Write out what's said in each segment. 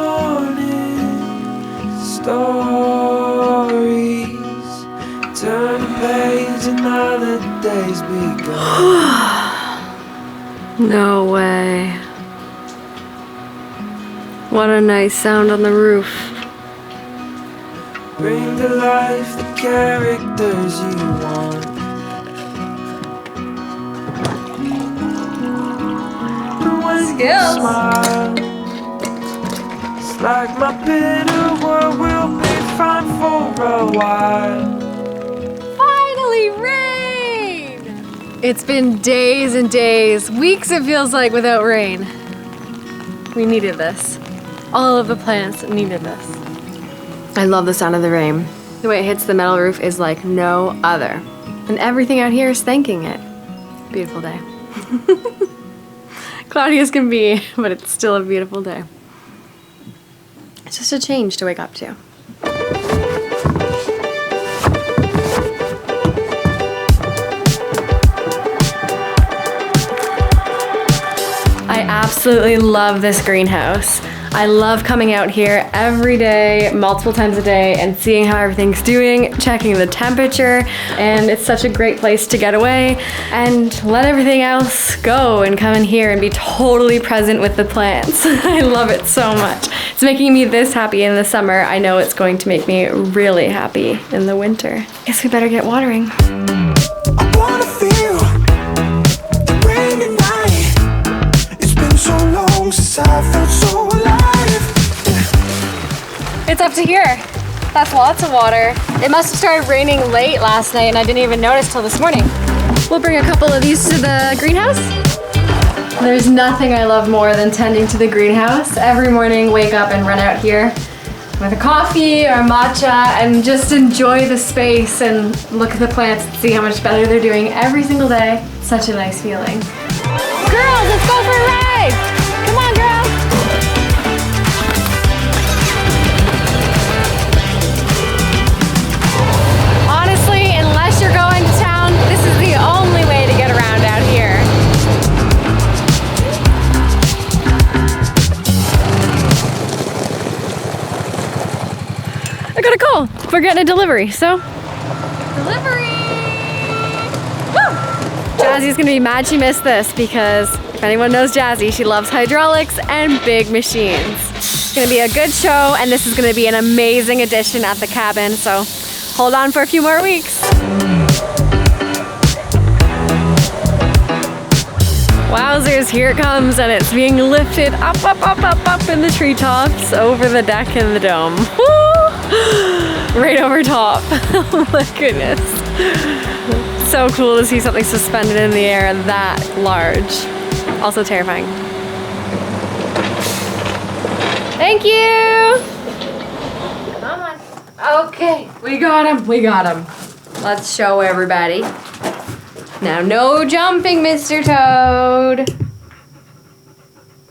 Morning stories, turn the page, another day's begun. No way. What a nice sound on the roof. Bring to life the characters you want. And when you smile, it's like my bitter world will be fine for a while. Finally, rain! It's been days and days, weeks it feels like, without rain. We needed this. All of the plants needed this. I love the sound of the rain. The way it hits the metal roof is like no other. And everything out here is thanking it. Beautiful day. Cloudy as can be, but it's still a beautiful day. It's just a change to wake up to. I absolutely love this greenhouse. I love coming out here every day, multiple times a day, and seeing how everything's doing, checking the temperature, and it's such a great place to get away and let everything else go and come in here and be totally present with the plants. I love it so much. It's making me this happy in the summer. I know it's going to make me really happy in the winter. Guess we better get watering. I wanna feel the rain at night. It's been so long since I felt so alive. It's up to here. That's lots of water. It must have started raining late last night and I didn't even notice till this morning. We'll bring a couple of these to the greenhouse. There's nothing I love more than tending to the greenhouse. Every morning, wake up and run out here with a coffee or matcha and just enjoy the space and look at the plants and see how much better they're doing every single day. Such a nice feeling. Girls, let's go for a ride! Come on, girls! Honestly, unless you're going to town, this is the only way to get around out here. I got a call. We're getting a delivery, so. Delivery! Woo! Jazzy's gonna be mad she missed this because if anyone knows Jazzy, she loves hydraulics and big machines. It's gonna be a good show and this is gonna be an amazing addition at the cabin, so hold on for a few more weeks. Wowzers, here it comes and it's being lifted up, up, up, up, up in the treetops, over the deck and the dome. Woo! Right over top. Oh my goodness. So cool to see something suspended in the air that large. Also terrifying. Thank you! Come on. Okay, we got him, we got him. Let's show everybody. Now no jumping, Mr. Toad.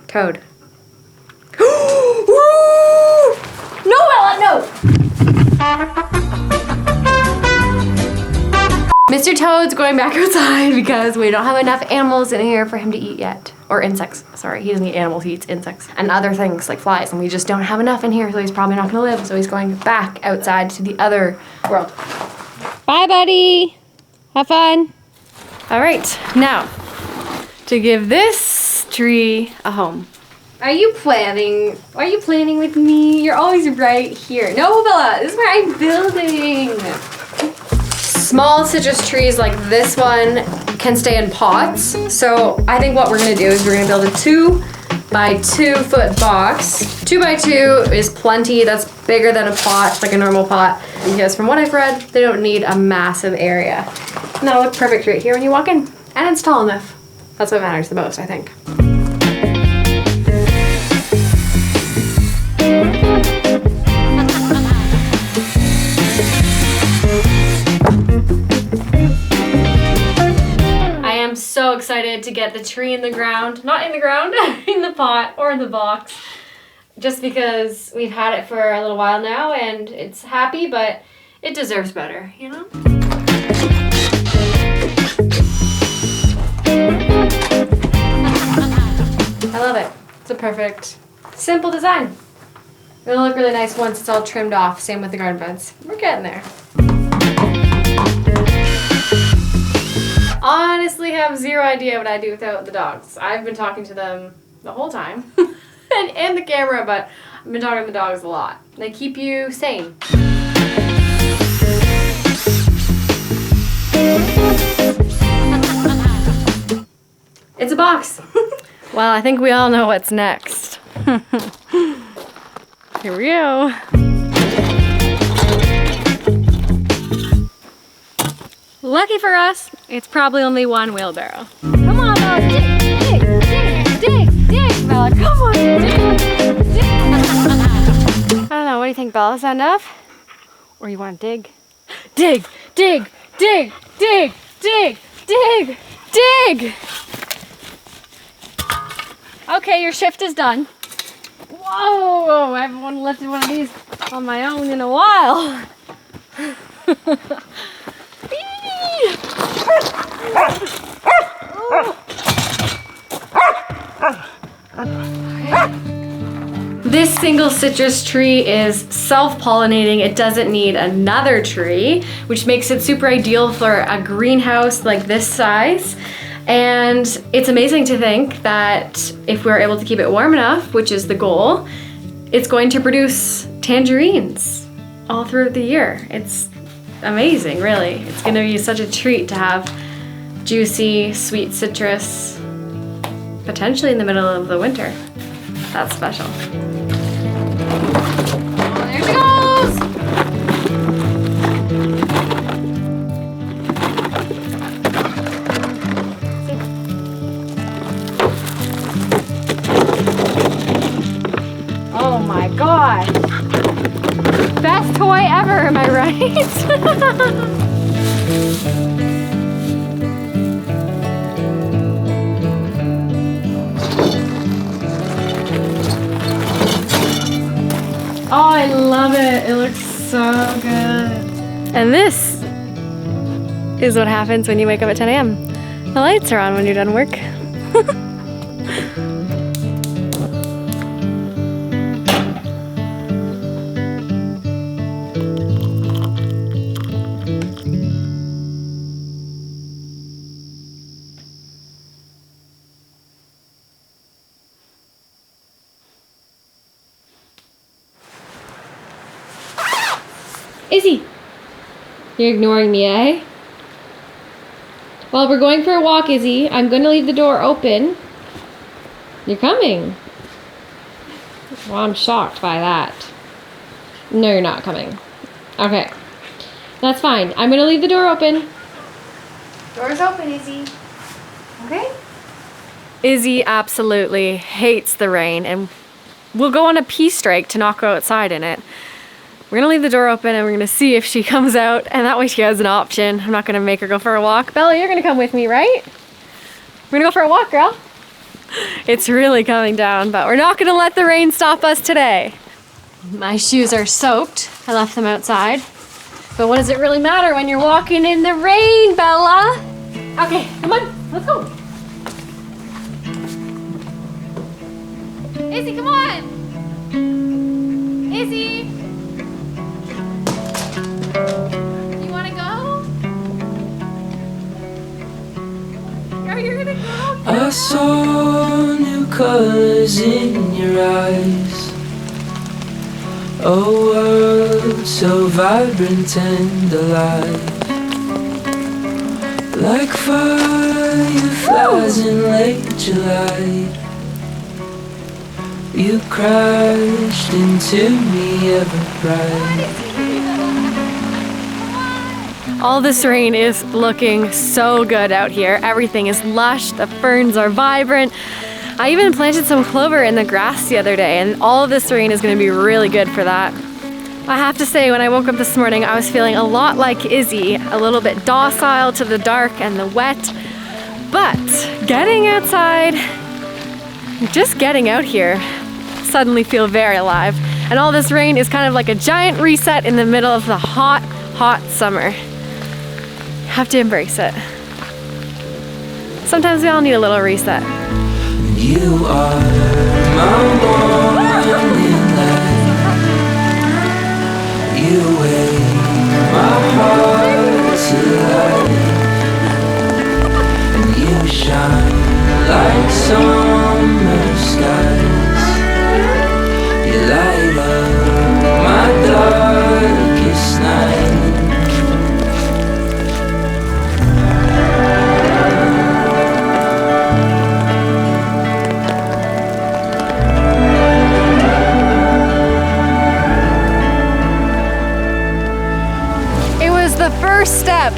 Toad. No, Ella, no! Mr. Toad's going back outside because we don't have enough animals in here for him to eat yet. Or insects, sorry, he doesn't eat animals, he eats insects. And other things like flies, and we just don't have enough in here, so he's probably not gonna live, so he's going back outside to the other world. Bye, buddy! Have fun! All right, now, to give this tree a home. Are you planning with me? You're always right here. No, Bella, this is where I'm building. Small citrus trees like this one can stay in pots. So I think what we're gonna do is we're gonna build a 2 by 2 foot box. 2 by 2 is plenty. That's bigger than a pot, like a normal pot. Because from what I've read, they don't need a massive area. And that'll look perfect right here when you walk in. And it's tall enough. That's what matters the most, I think. So excited to get the tree in the ground, not in the ground, in the pot or in the box, just because we've had it for a little while now and it's happy, but it deserves better, you know? It's a perfect, simple design. It'll look really nice once it's all trimmed off. Same with the garden beds. We're getting there. Honestly have zero idea what I do without the dogs. I've been talking to them the whole time. and the camera, but I've been talking to the dogs a lot. They keep you sane. It's a box. Well, I think we all know what's next. Here we go. Lucky for us, it's probably only one wheelbarrow. Come on, Bella, dig, Bella, come on, dig. I don't know, what do you think, Bella? Is that enough? Or you want to dig? Dig. Okay, your shift is done. Whoa, I haven't lifted one of these on my own in a while. This single citrus tree is self-pollinating. It doesn't need another tree, which makes it super ideal for a greenhouse like this size. And it's amazing to think that if we're able to keep it warm enough, which is the goal, it's going to produce tangerines all throughout the year. It's amazing, really. It's gonna be such a treat to have juicy, sweet citrus, potentially in the middle of the winter. That's special. Oh, there she goes! Oh my God. Best toy ever, am I right? Oh, I love it. It looks so good. And this is what happens when you wake up at 10 a.m. The lights are on when you're done work. Izzy, you're ignoring me, eh? Well, we're going for a walk, Izzy. I'm going to leave the door open. You're coming. Well, I'm shocked by that. No, you're not coming. Okay. That's fine. I'm going to leave the door open. Door's open, Izzy. Okay? Izzy absolutely hates the rain and will go on a pee strike to not go outside in it. We're gonna leave the door open and we're gonna see if she comes out, and that way she has an option. I'm not gonna make her go for a walk. Bella, you're gonna come with me, right? We're gonna go for a walk, girl. It's really coming down, but we're not gonna let the rain stop us today. My shoes are soaked. I left them outside. But what does it really matter when you're walking in the rain, Bella? Okay, come on, let's go. Izzy, come on. Izzy. You wanna go? Are you gonna go? I saw new colors in your eyes. A world so vibrant and alive. Like fireflies in late July. You crashed into me ever bright. All this rain is looking so good out here. Everything is lush, the ferns are vibrant. I even planted some clover in the grass the other day, and all of this rain is gonna be really good for that. I have to say, when I woke up this morning, I was feeling a lot like Izzy, a little bit docile to the dark and the wet, but getting outside, just getting out here, suddenly feel very alive. And all this rain is kind of like a giant reset in the middle of the hot, hot summer. Have to embrace it. Sometimes we all need a little reset. You are my morning light. You wake my heart to life, and you shine like summer skies. You light up my darkest night.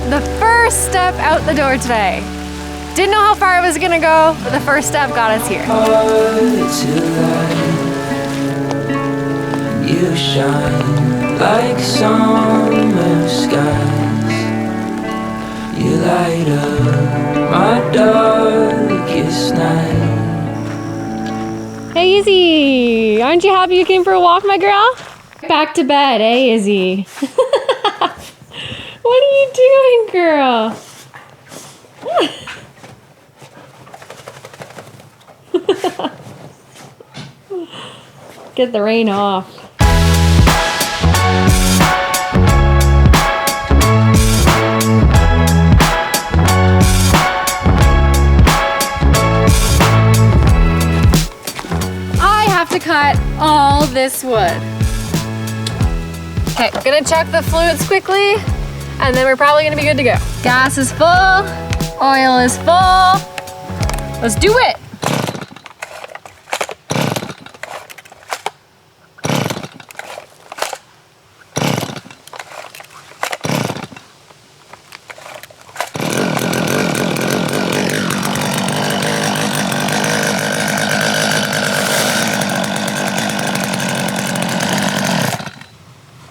The first step out the door today. Didn't know how far I was gonna go, but the first step got us here. You shine like summer skies. You light up my darkest night. Hey Izzy, aren't you happy you came for a walk, my girl? Back to bed, eh, Izzy? What are you doing, girl? Get the rain off. I have to cut all this wood. Okay, gonna check the fluids quickly, and then we're probably gonna be good to go. Gas is full, oil is full. Let's do it.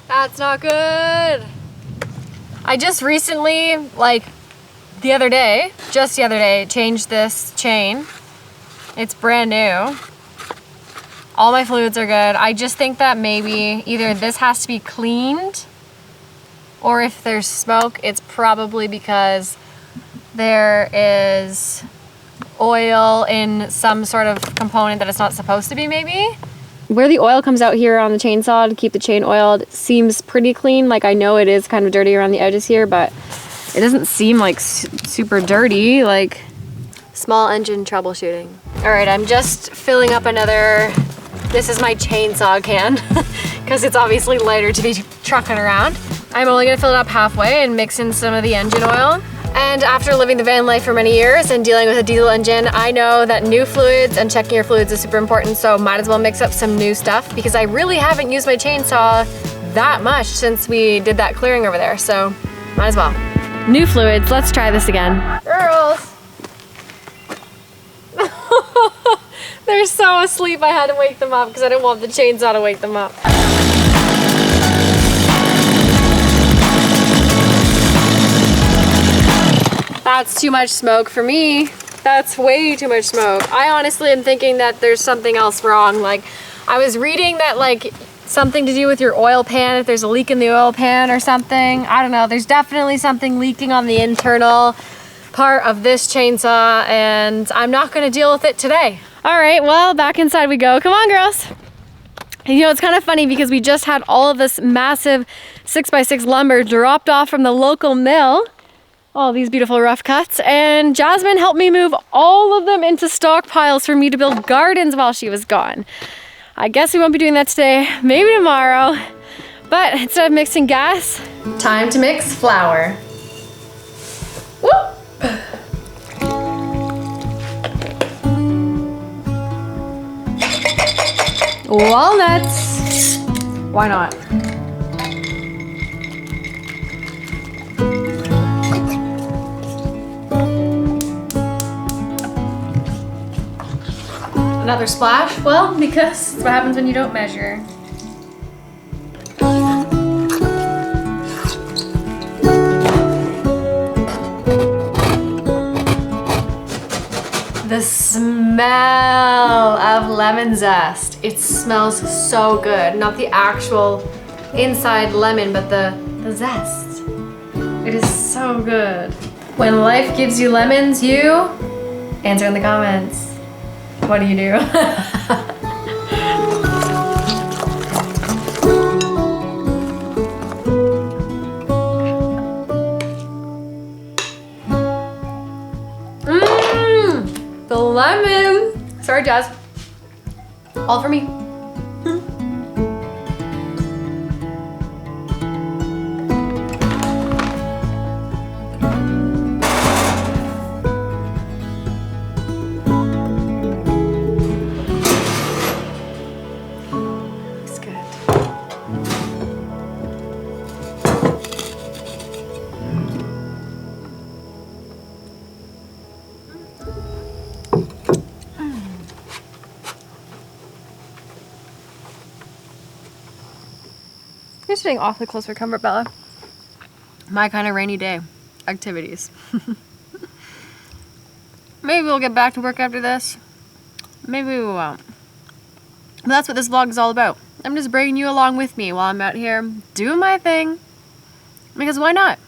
That's not good. I just recently, like just the other day, changed this chain. It's brand new. All my fluids are good. I just think that maybe either this has to be cleaned, or if there's smoke, it's probably because there is oil in some sort of component that it's not supposed to be, maybe. Where the oil comes out here on the chainsaw to keep the chain oiled seems pretty clean. Like, I know it is kind of dirty around the edges here, but it doesn't seem like super dirty. Like, small engine troubleshooting. All right, I'm just filling up another, this is my chainsaw can, because it's obviously lighter to be trucking around. I'm only gonna fill it up halfway and mix in some of the engine oil. And after living the van life for many years and dealing with a diesel engine, I know that new fluids and checking your fluids is super important, so might as well mix up some new stuff, because I really haven't used my chainsaw that much since we did that clearing over there, so might as well. New fluids, let's try this again. Girls! They're so asleep, I had to wake them up because I didn't want the chainsaw to wake them up. That's too much smoke for me. That's way too much smoke. I honestly am thinking that there's something else wrong. Like, I was reading that, like, something to do with your oil pan, if there's a leak in the oil pan or something. I don't know. There's definitely something leaking on the internal part of this chainsaw, and I'm not gonna deal with it today. All right, well, back inside we go. Come on, girls. You know, it's kind of funny because we just had all of this massive 6x6 lumber dropped off from the local mill. All these beautiful rough cuts, and Jasmine helped me move all of them into stockpiles for me to build gardens while she was gone. I guess we won't be doing that today, maybe tomorrow. But instead of mixing gas, time to mix flour. Whoop! Walnuts. Why not? Another splash? Well, because that's what happens when you don't measure. The smell of lemon zest. It smells so good. Not the actual inside lemon, but the zest. It is so good. When life gives you lemons, you answer in the comments. What do you do? The lemon. Sorry, Jazz. All for me. Looks good. You're sitting awfully close for comfort, Bella. My kind of rainy day activities. Maybe we'll get back to work after this. Maybe we won't. But that's what this vlog is all about. I'm just bringing you along with me while I'm out here doing my thing. Because why not?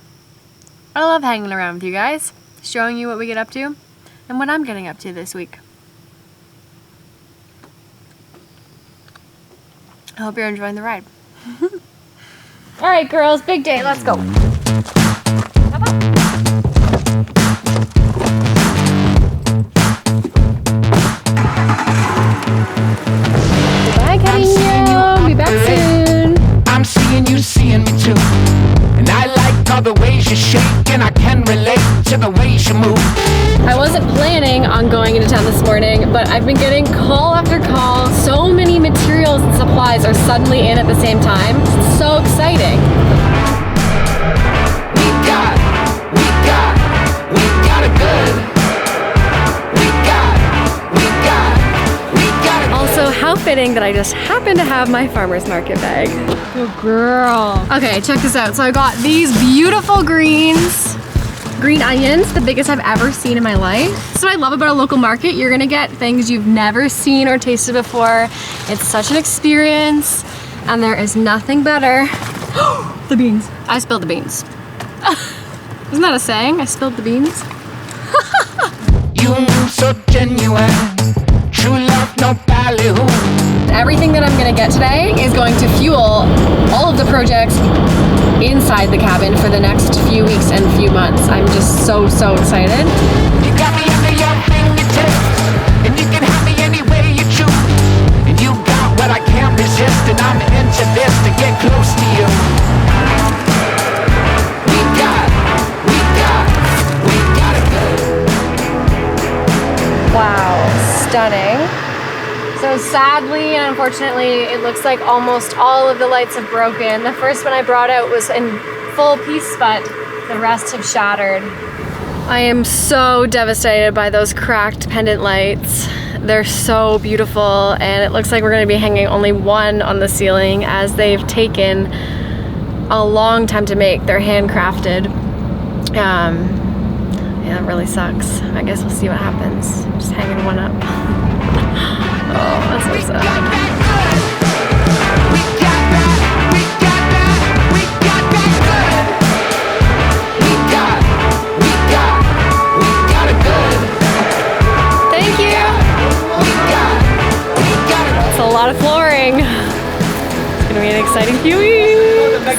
I love hanging around with you guys, showing you what we get up to and what I'm getting up to this week. I hope you're enjoying the ride. All right, girls, big day. Let's go. Bye, Cariño. Be back soon. I'm seeing you seeing me too. And I like all the ways you shake, and I can relate to the ways you move. I wasn't planning on going into town this morning, but I've been getting call after call. So many materials and supplies are suddenly in at the same time. It's so exciting. We got it good. We got it. Also, how fitting that I just happen to have my farmer's market bag. Good girl. Okay, check this out. So I got these beautiful greens. Green onions, the biggest I've ever seen in my life. So what I love about a local market, you're gonna get things you've never seen or tasted before. It's such an experience, and there is nothing better. The beans. I spilled the beans. Isn't that a saying? I spilled the beans. You move so genuine. True love, no ballyhoo. Everything that I'm gonna get today is going to fuel all of the projects inside the cabin for the next few weeks and few months. I'm just so excited. You got me under your fingertips, and you can have me any way you choose. And you got what I can't resist, and I'm into this to get close to you. We got it good. Wow, stunning. So sadly and unfortunately, it looks like almost all of the lights have broken. The first one I brought out was in full piece, but the rest have shattered. I am so devastated by those cracked pendant lights. They're so beautiful, and it looks like we're gonna be hanging only one on the ceiling as they've taken a long time to make. They're handcrafted. Yeah, it really sucks. I guess we'll see what happens. Just hanging one up. Oh, that's so sad. Thank you. That's a lot of flooring. It's gonna be an exciting few weeks.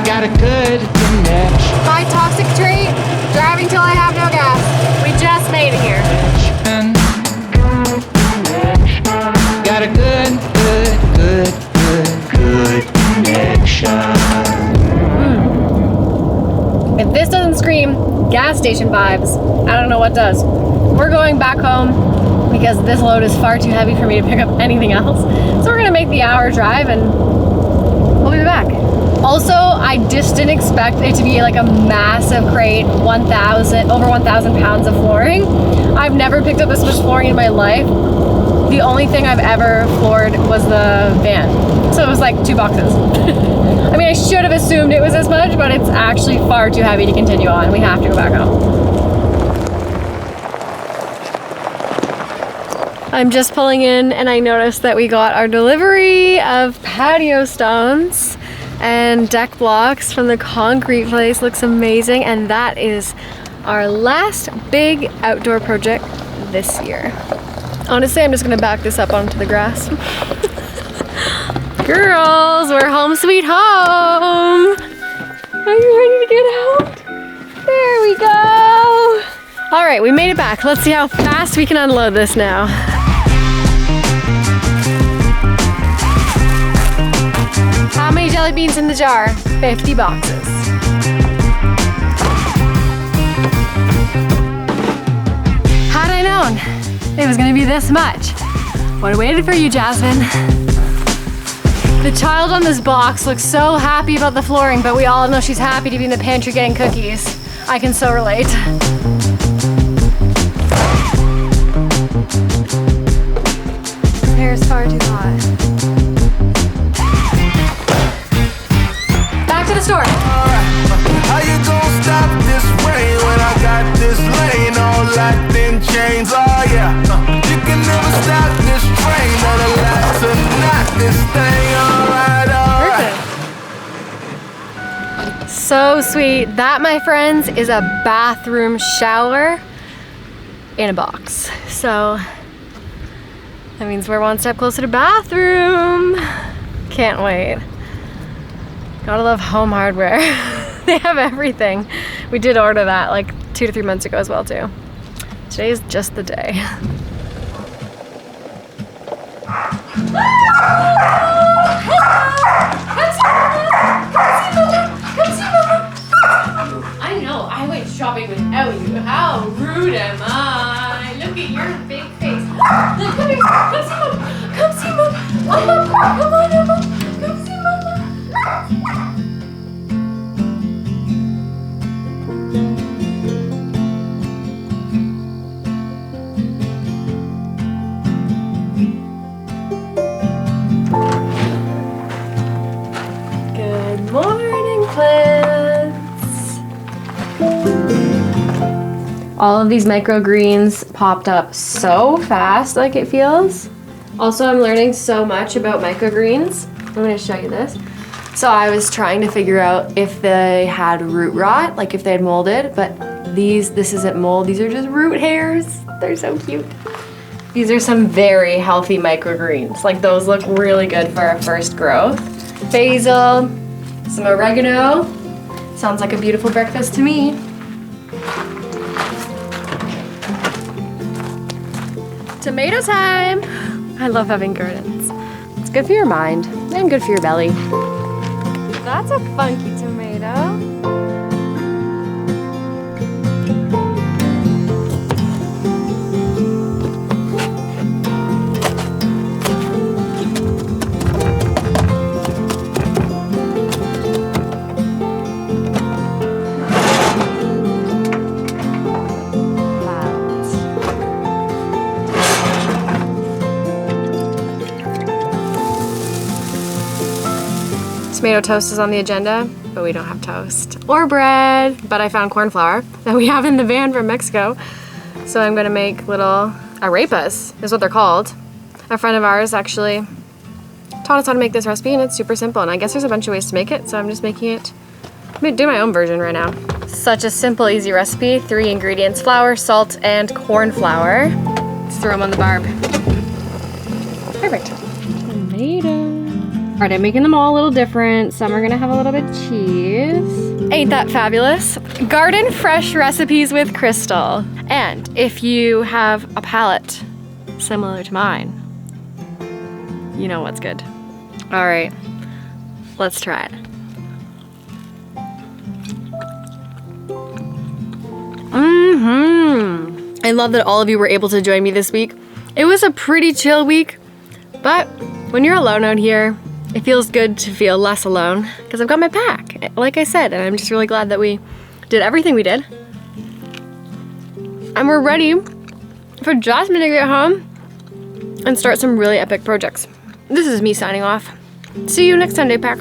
Got a good connection. My toxic trait, driving till I have no gas. We just made it here. Got a good connection. If this doesn't scream gas station vibes, I don't know what does. We're going back home because this load is far too heavy for me to pick up anything else. So we're gonna make the hour drive and we'll be back. Also, I just didn't expect it to be like a massive crate, over 1,000 pounds of flooring. I've never picked up this much flooring in my life. The only thing I've ever floored was the van. So it was like 2 boxes. I mean, I should have assumed it was this much, but it's actually far too heavy to continue on. We have to go back home. I'm just pulling in and I noticed that we got our delivery of patio stones and deck blocks from the concrete place. Looks amazing, and that is our last big outdoor project this year. Honestly, I'm just gonna back this up onto the grass. Girls, we're home sweet home. Are you ready to get out? There we go. All right, we made it back. Let's see how fast we can unload this now. How many jelly beans in the jar? 50 boxes. Had I known it was gonna be this much, would have waited for you, Jasmine. The child on this box looks so happy about the flooring, but we all know she's happy to be in the pantry getting cookies. I can so relate. Hair is far too hot. Back to the store. How you gonna stop this rain when I got this lane all locked in chains? Oh yeah, you can never stop this train or the lights to knock this thing. Alright, alright. So sweet. That, my friends, is a bathroom shower in a box. So that means we're one step closer to bathroom. Can't wait. Gotta love home hardware. They have everything. We did order that like 2 to 3 months ago as well too. Today is just the day. I know, I went shopping without you. How rude am I? Look at your big face. Look, come here, come see Mom. Come on, Emma. Come see Mama. Good morning, plants. All of these microgreens popped up so fast, like it feels. Also, I'm learning so much about microgreens. I'm gonna show you this. So I was trying to figure out if they had root rot, like if they had molded, but this isn't mold, these are just root hairs. They're so cute. These are some very healthy microgreens. Like those look really good for our first growth. Basil, some oregano. Sounds like a beautiful breakfast to me. Tomato time! I love having gardens. It's good for your mind and good for your belly. That's a funky tomato. Tomato toast is on the agenda, but we don't have toast or bread, but I found corn flour that we have in the van from Mexico. So I'm gonna make little arepas, is what they're called. A friend of ours actually taught us how to make this recipe, and it's super simple, and I guess there's a bunch of ways to make it, so I'm just making it. I'm gonna do my own version right now. Such a simple, easy recipe. 3 ingredients: flour, salt, and corn flour. Let's throw them on the barb. Perfect. Tomato. All right, I'm making them all a little different. Some are gonna have a little bit of cheese. Ain't that fabulous? Garden fresh recipes with Crystal. And if you have a palate similar to mine, you know what's good. All right, let's try it. I love that all of you were able to join me this week. It was a pretty chill week, but when you're alone out here, it feels good to feel less alone because I've got my pack, like I said, and I'm just really glad that we did everything we did. And we're ready for Jasmine to get home and start some really epic projects. This is me signing off. See you next Sunday, pack.